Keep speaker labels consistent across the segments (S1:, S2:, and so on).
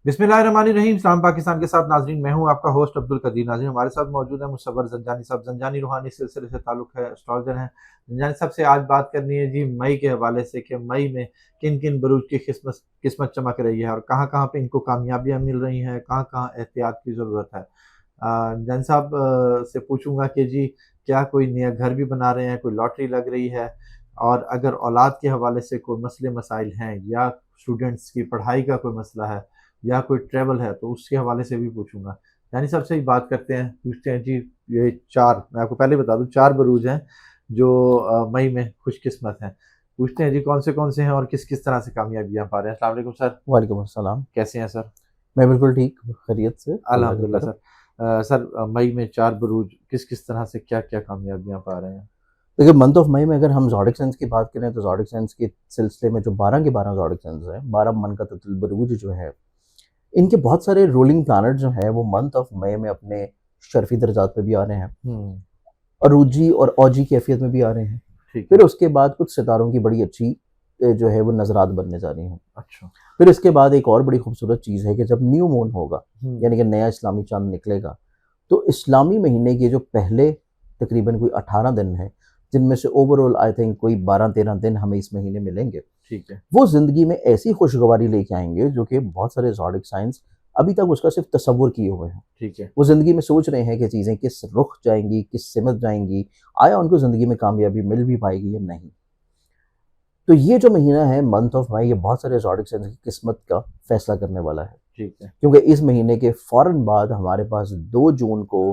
S1: बिस्मिल्लाहिर्रहमानिर्रहीम। इस्लाम पाकिस्तान के साथ नाजरीन, मैं हूं आपका होस्ट अब्दुल कदीर। नाजरीन, हमारे साथ मौजूद है मुसव्वर ज़ंजानी साहब। ज़ंजानी रूहानी सिलसिले से ताल्लुक़ है, एस्ट्रोलॉजर हैं। ज़ंजानी साहब से आज बात करनी है जी मई के हवाले से कि मई में किन किन बुरूज की किस्मत किस्मत चमक रही है और कहाँ कहाँ पे इनको कामयाबियाँ मिल रही हैं, कहाँ कहाँ एहतियात की ज़रूरत है। ज़ंजानी साहब से पूछूंगा कि जी क्या कोई नया घर भी बना रहे हैं, कोई लॉटरी लग रही है, और अगर औलाद के हवाले से कोई मसले मसाइल हैं या स्टूडेंट्स की पढ़ाई का कोई मसला है या कोई ट्रैवल है तो उसके हवाले से भी पूछूंगा। यानी सबसे ही बात करते हैं, पूछते हैं जी। ये चार, मैं आपको पहले बता दूं, चार बरूज हैं जो मई में खुशकिस्मत हैं। पूछते हैं जी कौन से हैं और किस किस तरह से कामयाबियां पा रहे हैं। अस्सलाम वालेकुम सर।
S2: वालेकुम अस्सलाम।
S1: कैसे हैं सर?
S2: मैं बिल्कुल ठीक, खैरियत से, अल्लाह का
S1: अल्हम्दुलिल्लाह
S2: करम।
S1: सर। सर, मई में चार बरूज किस किस तरह से क्या क्या कामयाबियां पा रहे हैं?
S2: देखिए, मंथ ऑफ मई में अगर हम ज़ोडिक साइंस की बात करें तो ज़ोडिक साइंस के सिलसिले में जो 12 के 12 ज़ोडिक साइंस हैं, 12 मनकतल बुरूज जो है, इनके बहुत सारे रूलिंग प्लैनेट जो हैं वो मंथ ऑफ मई में अपने शर्फ़ी दर्जात पे भी आ रहे हैं, अरूजी और औजी कैफ़ियत में भी आ रहे हैं।
S1: ठीक है।
S2: फिर उसके बाद कुछ सितारों की बड़ी अच्छी जो है वो नज़रात बनने जा रही हैं।
S1: अच्छा।
S2: फिर इसके बाद एक और बड़ी खूबसूरत चीज़ है कि जब न्यू मून होगा,
S1: हम्म।
S2: यानी कि नया इस्लामी चाँद निकलेगा, तो इस्लामी महीने के जो पहले तकरीबन कोई 18 दिन हैं, जिनमें से ओवरऑल आई थिंक कोई 12-13 दिन हमें इस महीने मिलेंगे,
S1: ठीक है।
S2: वो ज़िंदगी में ऐसी खुशगवारी लेके आएँगे जो कि बहुत सारे ज़ोडिक साइंस अभी तक उसका सिर्फ़ तसव्वुर किए हुए हैं।
S1: ठीक है।
S2: वो ज़िंदगी में सोच रहे हैं कि चीज़ें किस रुख जाएँगी, किस सिमत जाएँगी, आया उनको ज़िंदगी में कामयाबी मिल भी पाएगी या नहीं। तो ये जो महीना है मंथ ऑफ मई, ये बहुत सारे ज़ोडिक साइंस की किस्मत का फ़ैसला करने वाला है।
S1: ठीक है।
S2: क्योंकि इस महीने के फ़ौरन बाद हमारे पास 2 जून को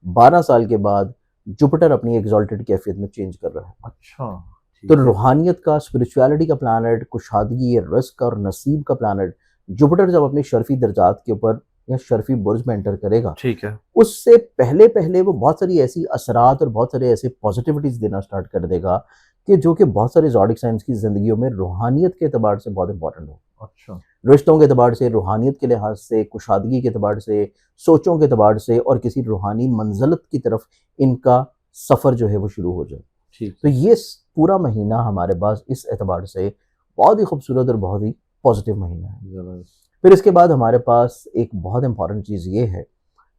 S2: 12 साल के बाद जुपिटर अपनी एक्सॉल्टेड कैफ़ियत में चेंज कर रहा है।
S1: अच्छा।
S2: तो
S1: ठीक है।
S2: रूहानियत का, स्पिरिचुअलिटी का प्लैनेट, कुशादगी, रिस्क और नसीब का प्लैनेट जुपिटर जब अपनी शर्फ़ी दर्जात के ऊपर या शर्फ़ी बुर्ज में एंटर करेगा,
S1: ठीक है।
S2: उससे पहले-पहले वो बहुत सारी ऐसी असरात और बहुत सारे ऐसे पॉज़िटिविटीज़ देना स्टार्ट कर देगा कि जो कि बहुत सारे ज़ोडिक साइंस की ज़िंदगियों में रूहानियत के एतबार से बहुत इम्पोर्टेंट हो।
S1: अच्छा।
S2: रिश्तों के एतबार से, रूहानियत के लिहाज से, कुशादगी के एतबार से, सोचों के एतबार से और किसी रूहानी मंज़िलत की तरफ इनका सफ़र जो है वो शुरू हो जाए।
S1: ठीक
S2: तो
S1: है।
S2: ये पूरा महीना हमारे पास इस एतबार से बहुत ही खूबसूरत और बहुत ही पॉजिटिव महीना है।
S1: जबरदस्त।
S2: फिर इसके बाद हमारे पास एक बहुत इंपॉर्टेंट चीज़ ये है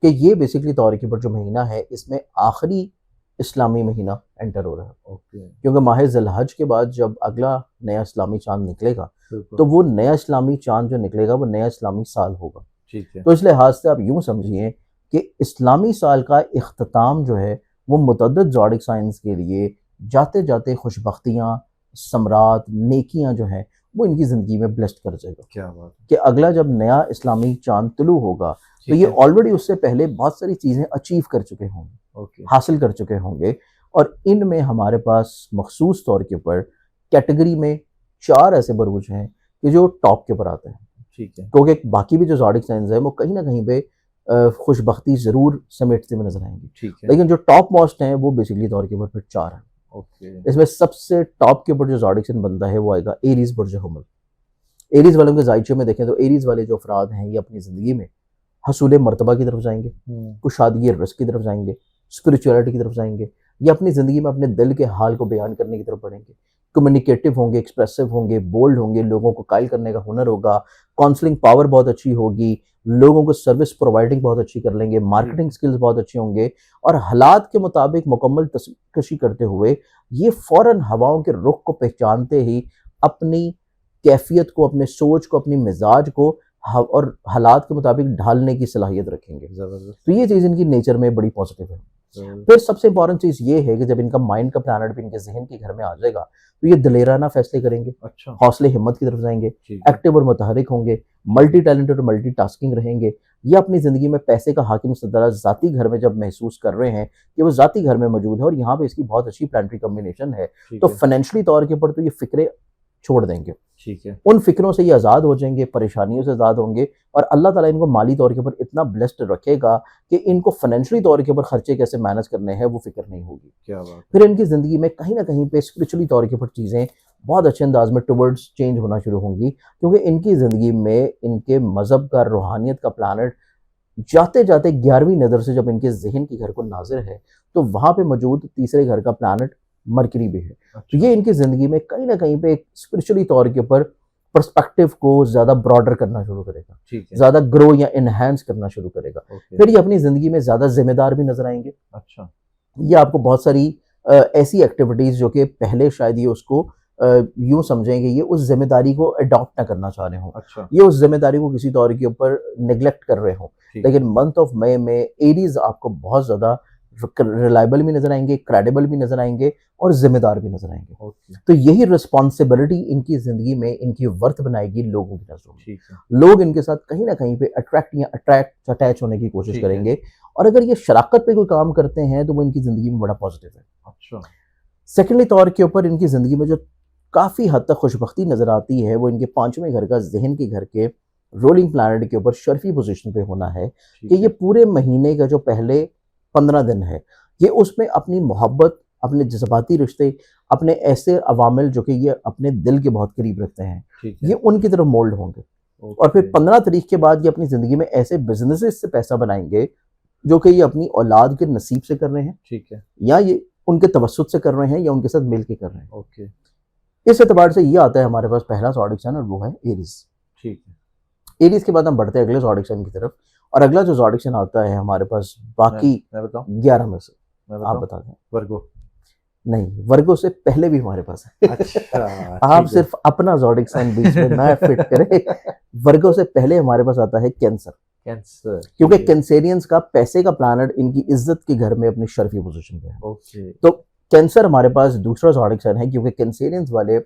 S2: कि ये बेसिकली तौर के ऊपर जो महीना है, इसमें आखिरी इस्लामी महीना एंटर हो रहा है।
S1: ओके।
S2: क्योंकि माह ज़िलहज के बाद जब अगला नया इस्लामी चाँद निकलेगा,
S1: बिल्कुल।
S2: तो वो नया इस्लामी चाँद जो निकलेगा वो नया इस्लामी साल होगा।
S1: ठीक है।
S2: तो इस लिहाज से आप यूँ समझिए कि इस्लामी साल का इख्तिताम जो है वो मुतअद्दिद ज़ोडिक साइंस के लिए जाते-जाते खुशबख्तियाँ, समरात, नेकियाँ जो हैं वो इनकी ज़िंदगी में ब्लेस्ड कर जाएगा।
S1: क्या बात है।
S2: कि अगला जब नया इस्लामी चाँद तुलू होगा, तो
S1: ठीक
S2: ये
S1: है।
S2: ऑलरेडी उससे पहले बहुत सारी चीज़ें अचीव कर चुके होंगे,
S1: ओके।
S2: हासिल कर चुके होंगे, और इनमें हमारे पास मखसूस तौर के ऊपर कैटेगरी में 4 ऐसे बुरूज हैं कि जो टॉप के ऊपर आते हैं।
S1: ठीक है।
S2: क्योंकि बाकी भी जो ज़ोडिक साइंस हैं वो कहीं न कहीं पे खुशबख्ती ज़रूर समेटते हुए नज़र आएँगी।
S1: ठीक है।
S2: लेकिन जो टॉप मोस्ट हैं वो बेसिकली तौर के ऊपर फिर 4 हैं।
S1: ओके।
S2: इसमें सबसे टॉप के ऊपर जो ज़ोडिक साइन बनता है वो आएगा एरीज़ बुर्ज हुमल। एरीज़ वालों के ज़ायचे में देखें तो एरीज़ वाले जो अफ़राद हैं ये अपनी ज़िंदगी में हसूल मर्तबा की तरफ जाएँगे, कुशादगी रिस्क की तरफ जाएँगे, स्पिरिचुअलिटी की तरफ जाएँगे, या अपनी ज़िंदगी में अपने दिल के हाल को बयान करने की तरफ बढ़ेंगे। कम्युनिकेटिव होंगे, एक्सप्रेसिव होंगे, बोल्ड होंगे, लोगों को कायल करने का हुनर होगा, काउंसलिंग पावर बहुत अच्छी होगी, लोगों को सर्विस प्रोवाइडिंग बहुत अच्छी कर लेंगे, मार्केटिंग स्किल्स बहुत अच्छे होंगे, और हालात के मुताबिक मुकम्मल तस्कशी करते हुए ये फ़ौरन हवाओं के रुख को पहचानते ही अपनी कैफ़ियत को, अपने सोच को, अपनी मिज़ाज को और हालात के मुताबिक ढालने की सलाहियत रखेंगे।
S1: जबरदस्त।
S2: तो ये चीज़ इनकी नेचर में बड़ी पॉजिटिव है।
S1: जबरदस्त।
S2: फिर सबसे इंपॉर्टेंट चीज़ ये है कि जब इनका माइंड का प्लैनेट भी इनके ज़हन के घर में आ जाएगा, तो ये दिलेराना फ़ैसले करेंगे,
S1: अच्छा।
S2: हौसले हिम्मत की तरफ जाएँगे,
S1: ठीक है।
S2: एक्टिव और मुतहरिक होंगे, मल्टी टैलेंटेड और मल्टीटास्किंग रहेंगे। ये अपनी ज़िंदगी में पैसे का हाकिम सदरा ज़ाती घर में जब महसूस कर रहे हैं कि वो ज़ाती घर में मौजूद है और यहाँ पे इसकी बहुत अच्छी प्लानेटरी कॉम्बिनेशन है,
S1: ठीक
S2: तो
S1: है।
S2: फाइनेंशियली तौर के ऊपर तो ये फ़िक्रें छोड़ देंगे।
S1: ठीक है।
S2: उन फ़िक्रों से ये आज़ाद हो जाएँगे, परेशानियों से आज़ाद होंगे, और अल्लाह ताला इनको माली तौर के ऊपर इतना ब्लेस्ड रखेगा कि इनको फ़ाइनेंशियली तौर के ऊपर खर्चे कैसे मैनेज करने हैं वो फ़िक्र नहीं होगी।
S1: क्या बात है।
S2: फिर इनकी ज़िंदगी में कहीं न कहीं पे स्पिरिचुअली तौर के ऊपर चीज़ें बहुत अच्छे अंदाज़ में टुवर्ड्स चेंज होना शुरू होंगी, क्योंकि इनकी ज़िंदगी में इनके मज़हब का, रूहानियत का प्लैनेट जाते-जाते 11वीं नज़र से जब इनके ज़हन के घर को नाज़िर है, तो वहाँ पे मौजूद तीसरे घर का प्लैनेट मरकरी भी है। तो
S1: अच्छा।
S2: ये इनकी ज़िंदगी में कहीं न कहीं पे एक स्पिरिचुअली तौर के ऊपर पर्सपेक्टिव को ज्यादा ब्रॉडर करना शुरू करेगा,
S1: ठीक है।
S2: ज्यादा ग्रो या इनहेंस करना शुरू करेगा।
S1: ओके।
S2: फिर ये अपनी जिंदगी में ज्यादा जिम्मेदार भी नजर आएंगे।
S1: अच्छा।
S2: ये आपको बहुत सारी ऐसी एक्टिविटीज जो कि पहले शायद ये उसको यूं समझेंगे ये उस जिम्मेदारी को अडॉप्ट ना करना चाह रहे हो,
S1: अच्छा।
S2: ये उस जिम्मेदारी को किसी तौर के ऊपर निगलेक्ट कर रहे हो।
S1: ठीक।
S2: लेकिन मंथ ऑफ मई में एरीज आपको बहुत ज्यादा रिलायबल भी नजर आएंगे, क्रेडिबल भी नजर आएंगे और जिम्मेदार भी नजर आएंगे।
S1: ओके।
S2: तो यही रिस्पॉन्सिबिलिटी इनकी जिंदगी में इनकी वर्थ बनाएगी लोगों की नजरों में।
S1: ठीक है।
S2: लोग इनके साथ कहीं ना कहीं पे अटैच होने की कोशिश
S1: ठीक है।
S2: करेंगे और अगर ये शराकत पे कोई काम करते हैं तो वो इनकी जिंदगी में बड़ा पॉजिटिव है।
S1: अच्छा।
S2: सेकेंडली तौर के ऊपर इनकी जिंदगी में जो काफी हद तक खुशबख्ती नजर आती है वो इनके पांचवें घर का जहन के घर के रोलिंग प्लैनेट के ऊपर शर्फी पोजीशन पे होना है
S1: ठीक
S2: कि
S1: है।
S2: ये पूरे महीने का जो पहले 15 दिन है ये उसमें अपनी मोहब्बत, अपने जज्बाती रिश्ते, अपने ऐसे अवामिल जो कि ये अपने दिल के बहुत करीब रखते हैं
S1: ठीक
S2: ये
S1: है।
S2: उनकी तरफ मोल्ड होंगे।
S1: ओके।
S2: और फिर 15 तारीख के बाद ये अपनी जिंदगी में ऐसे बिजनेसेस से पैसा बनाएंगे जो कि ये अपनी औलाद के नसीब से कर रहे हैं
S1: ठीक है।
S2: या ये उनके तवस्सुत से कर रहे हैं या उनके साथ मिल के कर रहे हैं।
S1: ओके।
S2: इस एतबार से ये आता है हमारे पास पहला ज़ोडिक साइन और वो है एरीज।
S1: ठीक है।
S2: एरीज के बाद हम बढ़ते हैं अगले ज़ोडिक साइन की तरफ और अगला जो ज़ोडिक साइन आता है हमारे पास बाकी
S1: मैं बताऊं?
S2: 11 में से
S1: मैं
S2: आप
S1: बताऊं?
S2: बता दें।
S1: वर्गो।
S2: नहीं, वर्गो से पहले भी हमारे पास है।
S1: अच्छा।
S2: आप
S1: ठीक है।
S2: सिर्फ अपना ज़ोडिक साइन बीच में ना फिट करें। वर्गो से पहले हमारे पास आता है कैंसर,
S1: कैंसर।
S2: क्योंकि
S1: ठीक है।
S2: कैंसेरियंस का पैसे का प्लैनेट इनकी इज्जत के घर में अपनी शर्फी पोजीशन पे है।
S1: ओके।
S2: तो कैंसर हमारे पास दूसरा ज़ोडिक साइन है क्योंकि कैंसेरियंस वाले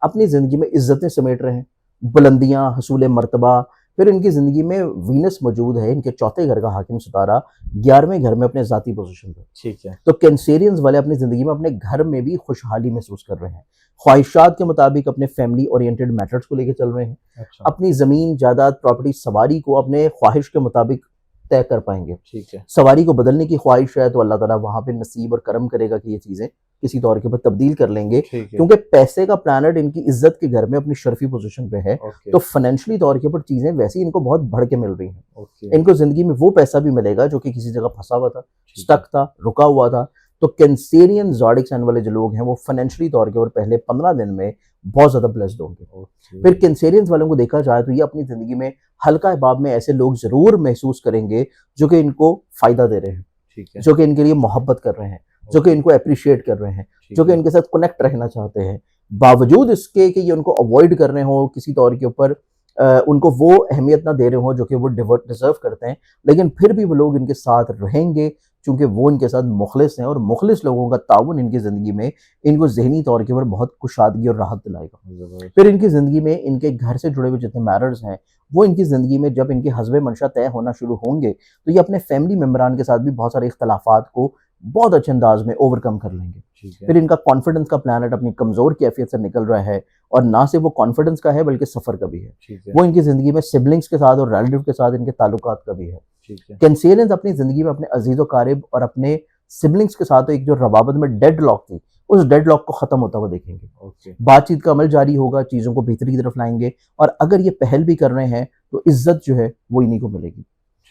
S2: अपनी जिंदगी में इज्जतें समेट रहे हैं, बुलंदियां, हसूल मर्तबा। फिर इनकी जिंदगी में वीनस मौजूद है, इनके चौथे घर का हाकिम सितारा 11वें घर में अपने जाती पोजीशन पे।
S1: ठीक है।
S2: तो कैंसेरियंस वाले अपनी जिंदगी में अपने घर में भी खुशहाली महसूस कर रहे हैं, ख्वाहिशात के मुताबिक अपने फैमिली ओरिएंटेड मैटर्स को लेकर चल रहे हैं,
S1: अच्छा।
S2: अपनी जमीन जायदाद प्रॉपर्टी सवारी को अपने ख्वाहिश के मुताबिक तय कर पाएंगे।
S1: ठीक है।
S2: सवारी को बदलने की ख्वाहिश है तो अल्लाह ताला वहां पे नसीब और करम करेगा कि ये चीजें किसी तौर के ऊपर तब्दील कर लेंगे,
S1: ठीक है।
S2: क्योंकि पैसे का प्लैनेट इनकी इज्जत के घर में अपनी शर्फी पोजीशन पे है।
S1: ओके।
S2: तो फाइनेंशियली तौर के ऊपर चीजें वैसी इनको बहुत बढ़ के मिल रही हैं।
S1: ओके।
S2: इनको जिंदगी में वो पैसा भी मिलेगा जो कि किसी जगह फंसा हुआ था,
S1: ठीक है।
S2: स्टक था, रुका हुआ था। तो कैंसेरियन ज़ोडिक साइन वाले जो लोग हैं वो फाइनेंशियली तौर के ऊपर पहले 15 दिन में बहुत ज्यादा ब्लेस्ड होंगे।
S1: ओके।
S2: फिर कैंसेरियंस वालों को देखा जाए तो ये अपनी जिंदगी में हल्का अहबाब में ऐसे लोग जरूर महसूस करेंगे जो कि इनको फायदा दे रहे हैं,
S1: ठीक है।
S2: जो कि इनके लिए मोहब्बत कर रहे हैं, जो कि इनको अप्रिशिएट कर रहे हैं,
S1: ठीक
S2: जो कि
S1: है।
S2: इनके साथ कनेक्ट रहना चाहते हैं, बावजूद इसके कि ये उनको अवॉइड कर रहे हो किसी तौर के ऊपर, उनको वो अहमियत ना दे रहे हो जो कि वो डिजर्व करते हैं, लेकिन फिर भी वो लोग इनके साथ रहेंगे क्योंकि वो इनके साथ मुखलिस हैं और मुखलिस लोगों का ताउन इनकी ज़िंदगी में इनको ज़हनी तौर के ऊपर बहुत कुशादगी और राहत दिलाएगा।
S1: ज़बरदस्त।
S2: फिर इनकी ज़िंदगी में इनके घर से जुड़े हुए जितने मैटर्स हैं वो इनकी ज़िंदगी में जब इनके हस्ब मंशा तय होना शुरू होंगे तो ये अपने फैमिली मेम्बरान के साथ भी बहुत सारे इख्तलाफात को बहुत अच्छे अंदाज में ओवरकम कर लेंगे।
S1: ठीक है।
S2: फिर इनका कॉन्फिडेंस का प्लैनेट अपनी कमज़ोर कैफियत से निकल रहा है और ना सिर्फ वो कॉन्फिडेंस का है बल्कि सफ़र का भी है।
S1: ठीक है।
S2: वो इनकी ज़िंदगी में सिबलिंग्स के साथ और रिलेटिव के साथ इनके ताल्लुकात का भी है।
S1: ठीक है।
S2: कैंसेरियंस अपनी ज़िंदगी में अपने अजीज़ व कारिब और अपने सिबलिंग्स के साथ एक जो रवाबत में डेड लॉक थी उस डेड लॉक को ख़त्म होता हुआ देखेंगे।
S1: ओके।
S2: बातचीत का अमल जारी होगा, चीज़ों को बेहतरी की तरफ लाएंगे और अगर ये पहल भी कर रहे हैं तो इज्जत जो है वो इन्हीं को मिलेगी।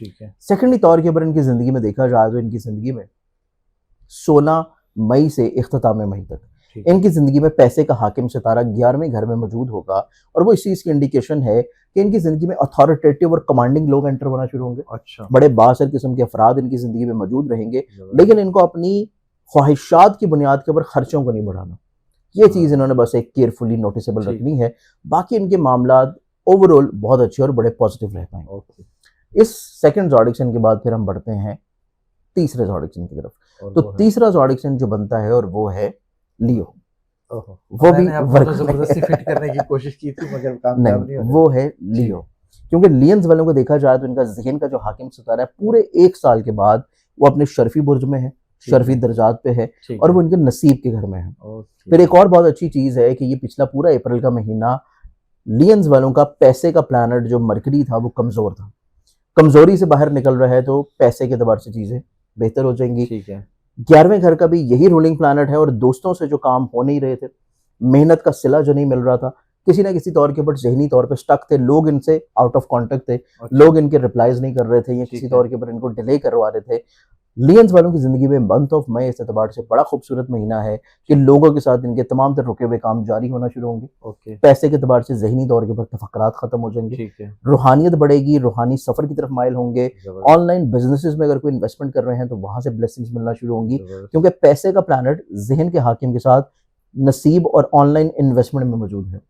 S1: ठीक है।
S2: सेकेंडली तौर के ऊपर इनकी ज़िंदगी में देखा जाए तो इनकी ज़िंदगी में 16 मई से इख्तिताम मई तक
S1: ठीक है।
S2: इनकी ज़िंदगी में पैसे का हाकिम सितारा 11वें घर में मौजूद होगा और वो इस चीज़ की इंडिकेशन है कि इनकी ज़िंदगी में अथॉरिटेटिव और कमांडिंग लोग एंटर होना शुरू होंगे।
S1: अच्छा।
S2: बड़े बासर किस्म के अफराद इनकी ज़िंदगी में मौजूद रहेंगे,
S1: ज़बरदस्त।
S2: लेकिन इनको अपनी ख्वाहिशात की बुनियाद के ऊपर खर्चों को नहीं बढ़ाना। ये चीज़ इन्होंने बस एक केयरफुली नोटिसेबल
S1: ठीक।
S2: रखनी है। बाकी इनके मामलात ओवरऑल बहुत अच्छे और बड़े पॉजिटिव रह पाएंगे।
S1: ओके।
S2: इस सेकंड ज़ोडिक साइन के बाद फिर हम बढ़ते हैं तीसरे ज़ोडिक साइन की तरफ।
S1: और
S2: तो
S1: वो है?
S2: तीसरा ज़ोडिक साइन जो बनता है और वो है लियो।
S1: ओहो।
S2: वो भी
S1: मैंने आपको
S2: वर्क
S1: तो ज़बरदस्ती फिट करने की कोशिश की थी मगर कामयाब नहीं
S2: नहीं,
S1: हो
S2: वो है लियो। क्योंकि लियंस वालों को देखा जाए तो इनका ज़हन का जो हाकिम सितारा है पूरे 1 साल के बाद वो अपने शर्फी बुर्ज में है, शर्फी दर्जात पे है
S1: ठीक
S2: और
S1: है।
S2: वो इनके नसीब के घर में है।
S1: ओके।
S2: फिर एक और बहुत अच्छी चीज़ है कि ये पिछला पूरा अप्रैल का महीना लियंस वालों का पैसे का प्लैनेट जो मरकरी था वो कमज़ोर था। कमज़ोरी से बाहर निकल रहा है तो पैसे के एतबार से चीज़ें बेहतर हो जाएंगी।
S1: ठीक है।
S2: 11वें घर का भी यही रूलिंग प्लैनेट है और दोस्तों से जो काम हो नहीं रहे थे, मेहनत का सिला जो नहीं मिल रहा था, किसी ना किसी तौर के ऊपर ज़हनी तौर पे स्टक थे, लोग इनसे आउट ऑफ कॉन्टेक्ट थे,
S1: अच्छा।
S2: लोग इनके रिप्लाईज नहीं कर रहे थे या
S1: ठीक
S2: किसी
S1: है।
S2: तौर के ऊपर इनको डिले करवा रहे थे। लियंस वालों की ज़िंदगी में मंथ ऑफ मई इस एतबार से बड़ा खूबसूरत महीना है कि लोगों के साथ इनके तमाम तर रुके हुए काम जारी होना शुरू होंगे।
S1: ओके।
S2: पैसे के एतबार से ज़हनी तौर के ऊपर तफक्कुरात ख़त्म हो जाएंगे।
S1: ठीक है।
S2: रूहानियत बढ़ेगी, रूहानी सफ़र की तरफ माइल होंगे।
S1: जबरदस्त।
S2: ऑनलाइन बिजनेसेस में अगर कोई इन्वेस्टमेंट कर रहे हैं तो वहाँ से ब्लेसिंग्स मिलना शुरू होंगी,
S1: जबरदस्त।
S2: क्योंकि पैसे का प्लानट ज़हन के हाकिम के साथ नसीब और ऑनलाइन इन्वेस्टमेंट में मौजूद है।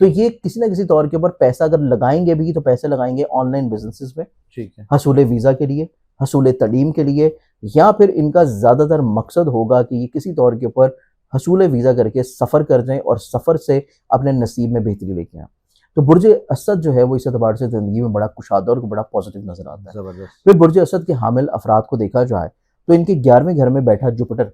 S2: तो ये किसी ना किसी तौर के ऊपर पैसा अगर लगाएंगे भी तो पैसे लगाएंगे ऑनलाइन बिजनेसेस में,
S1: ठीक है।
S2: हसूल वीज़ा के लिए, हसूल तलीम के लिए, या फिर इनका ज़्यादातर मकसद होगा कि ये किसी तौर के ऊपर हसूल वीज़ा करके सफ़र कर जाएं और सफ़र से अपने नसीब में बेहतरी लेके आएं। तो बुर्ज असद जो है वो इस एतबार से ज़िंदगी में बड़ा कुशादा और बड़ा पॉजिटिव नज़र आता है।
S1: जबरदस्त।
S2: फिर बुर्ज असद के हामिल अफराद को देखा जाए तो इनके 11वें घर में बैठा जुपिटर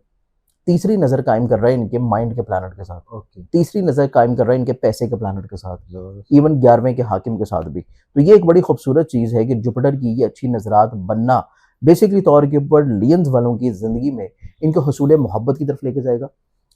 S2: तीसरी नज़र कायम कर रहा है इनके माइंड के प्लानट के साथ,
S1: ओके।
S2: तीसरी नज़र कायम कर रहा है इनके पैसे के प्लानट के साथ,
S1: जबरदस्त।
S2: इवन 11वें के हाकिम के साथ भी। तो ये एक बड़ी खूबसूरत चीज़ है कि जुपिटर की ये अच्छी नज़रात बनना बेसिकली तौर के ऊपर लियंस वालों की ज़िंदगी में इनको हसूल मोहब्बत की तरफ लेके जाएगा।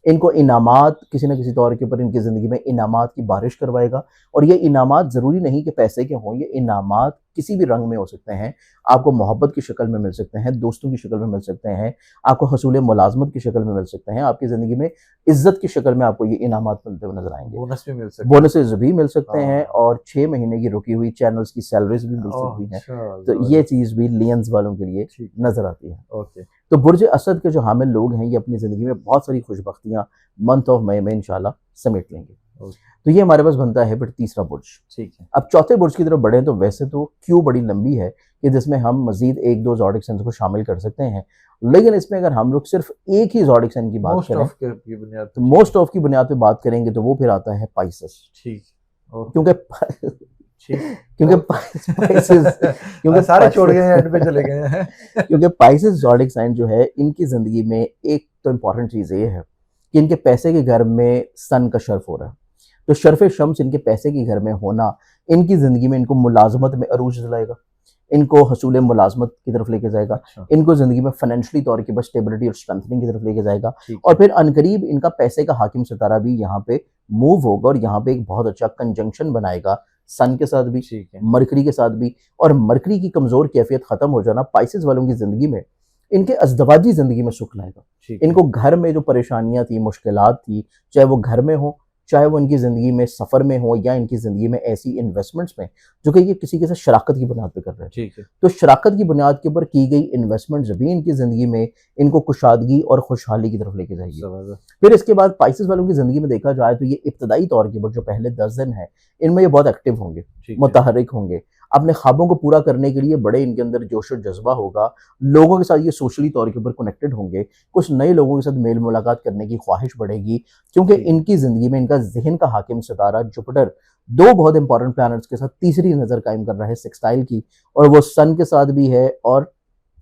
S2: इनको इनामात किसी न किसी तौर के ऊपर इनकी ज़िंदगी में इनामात की बारिश करवाएगा। और ये इनामात ज़रूरी नहीं कि पैसे के हों, ये इनामात किसी भी रंग में हो सकते हैं। आपको मोहब्बत की शक्ल में मिल सकते हैं, दोस्तों की शक्ल में मिल सकते हैं, आपको हसूल मुलाजमत की शक्ल में मिल सकते हैं, आपकी ज़िंदगी में इज़्ज़त की शक्ल में आपको ये इनामात मिलते हुए नज़र आएँगे।
S1: बोनस भी मिल सकता है।
S2: बोनसेस भी मिल सकते हैं
S1: हाँ।
S2: और 6 महीने की रुकी हुई चैनल्स की सैलरीज़ भी मिल
S1: ओह!
S2: सकती हैं।
S1: अच्छा,
S2: तो ये
S1: जबरदस्त।
S2: चीज़ भी लियंस वालों के लिए
S1: ठीक है।
S2: नज़र आती है।
S1: ओके।
S2: तो बुर्ज असद के जो हामिल लोग हैं ये अपनी ज़िंदगी में बहुत सारी खुशबख्तियाँ मंथ ऑफ मई में इंशाल्लाह समेट लेंगे।
S1: ओके।
S2: तो ये हमारे पास बनता है फिर तीसरा बुर्ज।
S1: ठीक है।
S2: अब चौथे बुर्ज की तरफ बढ़ें तो वैसे तो क्यू बड़ी लंबी है कि जिसमें हम मज़ीद 1-2 ज़ोडिक साइंस को शामिल कर सकते हैं। लेकिन इसमें अगर हम लोग सिर्फ एक ही ज़ोडिक साइन की बात
S1: मोस्ट
S2: करें
S1: ऑफ के की बुनियाद
S2: तो
S1: पे।
S2: मोस्ट ऑफ की बुनियाद पे बात करेंगे तो वो फिर आता है पाइसेस।
S1: ठीक। ओके।
S2: क्योंकि
S1: ठीक।
S2: क्योंकि
S1: ओके।
S2: पाइसेस क्योंकि
S1: सारे छोड़ गए हैं, एंड पे चले गए हैं।
S2: क्योंकि पाइसेस ज़ोडिक साइन जो है इनकी ज़िंदगी में एक तो इम्पॉर्टेंट चीज़ ये है कि इनके पैसे के घर में सन का शर्फ हो रहा है। तो शर्फ शम्स इनके पैसे के घर में होना इनकी ज़िंदगी में इनको मुलाजमत में अरूज दिलाएगा, इनको हसूल मुलाजमत की तरफ लेके जाएगा,
S1: अच्छा।
S2: इनको ज़िंदगी में फाइनेंशियली तौर की बस स्टेबिलिटी और स्ट्रेंथनिंग की तरफ लेके जाएगा।
S1: ठीक
S2: और
S1: है।
S2: फिर अनकरीब इनका पैसे का हाकिम सितारा भी यहाँ पे मूव होगा और यहाँ पे एक बहुत अच्छा कंजंक्शन बनाएगा सन के साथ भी,
S1: ठीक है।
S2: मरकरी के साथ भी। और मरकरी की कमज़ोर कैफियत ख़त्म हो जाना पाइसेस वालों की ज़िंदगी में इनके अज़दवाजी ज़िंदगी में सुख लाएगा।
S1: ठीक है।
S2: इनको घर में जो परेशानियाँ थी, मुश्किलात थी, चाहे वो घर में हो, चाहे वो इनकी ज़िंदगी में सफ़र में हो या इनकी ज़िंदगी में ऐसी इन्वेस्टमेंट्स में जो कि ये किसी के साथ शराकत की बुनियाद पे कर रहे हैं।
S1: ठीक है।
S2: तो शराकत की बुनियाद के ऊपर की गई इन्वेस्टमेंट्स भी इनकी ज़िंदगी में इनको कुशादगी और खुशहाली की तरफ लेके जाएगी।
S1: जबरदस्त।
S2: फिर इसके बाद पाइसेस वालों की ज़िंदगी में देखा जाए तो ये इब्तदाई तौर के ऊपर जो पहले 10 दिन है इनमें ये बहुत एक्टिव होंगे,
S1: ठीक है।
S2: मुतहर्रिक होंगे, अपने ख्वाबों को पूरा करने के लिए बड़े इनके अंदर जोश और जज्बा होगा। लोगों के साथ ये सोशली तौर के ऊपर कनेक्टेड होंगे, कुछ नए लोगों के साथ मेल मुलाकात करने की ख्वाहिश बढ़ेगी, क्योंकि
S1: ठीक।
S2: इनकी ज़िंदगी में इनका ज़हन का हाकिम सितारा जुपिटर 2 बहुत इंपॉर्टेंट प्लैनेट्स के साथ तीसरी नज़र कायम कर रहा है सेक्सटाइल की, और वो सन के साथ भी है और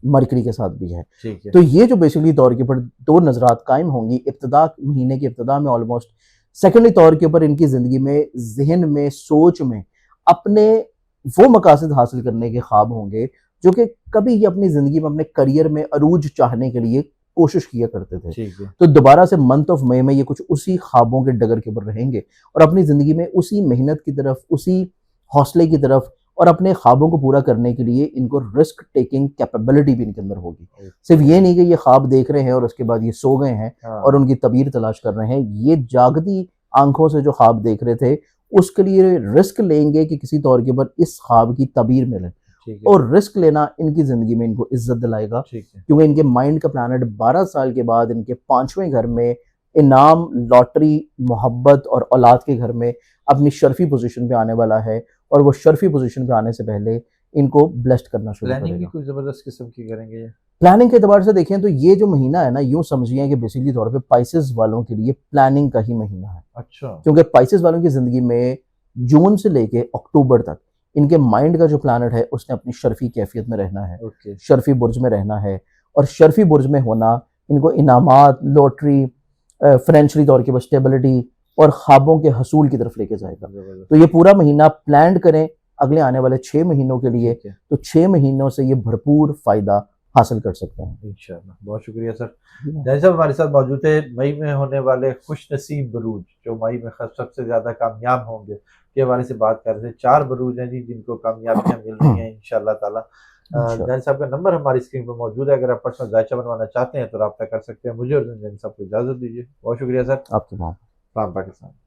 S2: मरकरी के साथ भी है।
S1: ठीक है।
S2: तो ये जो बेसिकली तौर के ऊपर 2 नज़रात कायम होंगी इब्तिदा महीने की इब्तिदा में ऑलमोस्ट। सेकेंडरी तौर के ऊपर इनकी ज़िंदगी में, ज़हन में, सोच में अपने वो मकासद हासिल करने के ख्वाब होंगे जो कि कभी ये अपनी ज़िंदगी में अपने करियर में अरूज चाहने के लिए कोशिश किया करते थे।
S1: ठीक है।
S2: तो दोबारा से मंथ ऑफ मई में ये कुछ उसी ख्वाबों के डगर के ऊपर रहेंगे और अपनी ज़िंदगी में उसी मेहनत की तरफ, उसी हौसले की तरफ और अपने ख्वाबों को पूरा करने के लिए इनको रिस्क टेकिंग कैपेबिलिटी भी इनके अंदर होगी। सिर्फ ये नहीं कि ये ख्वाब देख रहे हैं और उसके बाद ये सो गए हैं
S1: हाँ।
S2: और उनकी तबीर तलाश कर रहे हैं। ये जागती आंखों से जो ख्वाब देख रहे थे उसके लिए रिस्क लेंगे कि किसी तौर के ऊपर इस ख्वाब की तबीर मिले।
S1: ठीक है।
S2: और रिस्क लेना इनकी ज़िंदगी में इनको इज्जत दिलाएगा,
S1: ठीक है।
S2: क्योंकि इनके माइंड का प्लैनेट 12 साल के बाद इनके 5वें घर में इनाम, लॉटरी, मोहब्बत और औलाद के घर में अपनी शर्फी पोजीशन पे आने वाला है। और वो शर्फी पोजीशन पे आने से पहले इनको ब्लेस्ड करना शुरू
S1: प्लानिंग भी
S2: करेगा।
S1: कुछ जबरदस्त किस्म की करेंगे ये।
S2: प्लानिंग के एतबार से देखें तो ये जो महीना है ना, यूँ समझिए कि बेसिकली तौर पे पाइसेस वालों के लिए प्लानिंग का ही महीना है।
S1: अच्छा।
S2: क्योंकि पाइसेस वालों की ज़िंदगी में जून से लेके अक्टूबर तक इनके माइंड का जो प्लैनेट है उसने अपनी शर्फी कैफियत में रहना है,
S1: ओके।
S2: शर्फी बुर्ज में रहना है। और शर्फी बुर्ज में होना इनको इनामात, लॉटरी, फाइनेंशियली तौर की स्टेबिलिटी और ख्वाबों के हसूल की तरफ लेके जाएगा।
S1: जबरदस्त।
S2: तो ये पूरा महीना प्लान करें अगले आने वाले 6 महीनों के लिए,
S1: ठीक है।
S2: तो 6 महीनों से ये भरपूर फ़ायदा हासिल कर सकते हैं।
S1: इंशाल्लाह। बहुत शुक्रिया सर। जैसे साहब हमारे साथ मौजूद थे मई में होने वाले खुश नसीब बरूज जो मई में सबसे ज़्यादा कामयाब होंगे के हवाले से बात कर रहे थे। 4 बरूज हैं जी जिनको कामयाबियाँ मिल रही हैं इंशाल्लाह ताला।
S2: इंशाल्लाह।
S1: जानी साहब का नंबर हमारी स्क्रीन पर मौजूद है, अगर आप पर्सनल जायचा बनवाना चाहते हैं तो रब्ता कर सकते हैं। मुझे और जानी साहब को इजाज़त दीजिए। बहुत शुक्रिया सर।
S2: आपकी मोहब्बत।
S1: सलाम पाकिस्तान।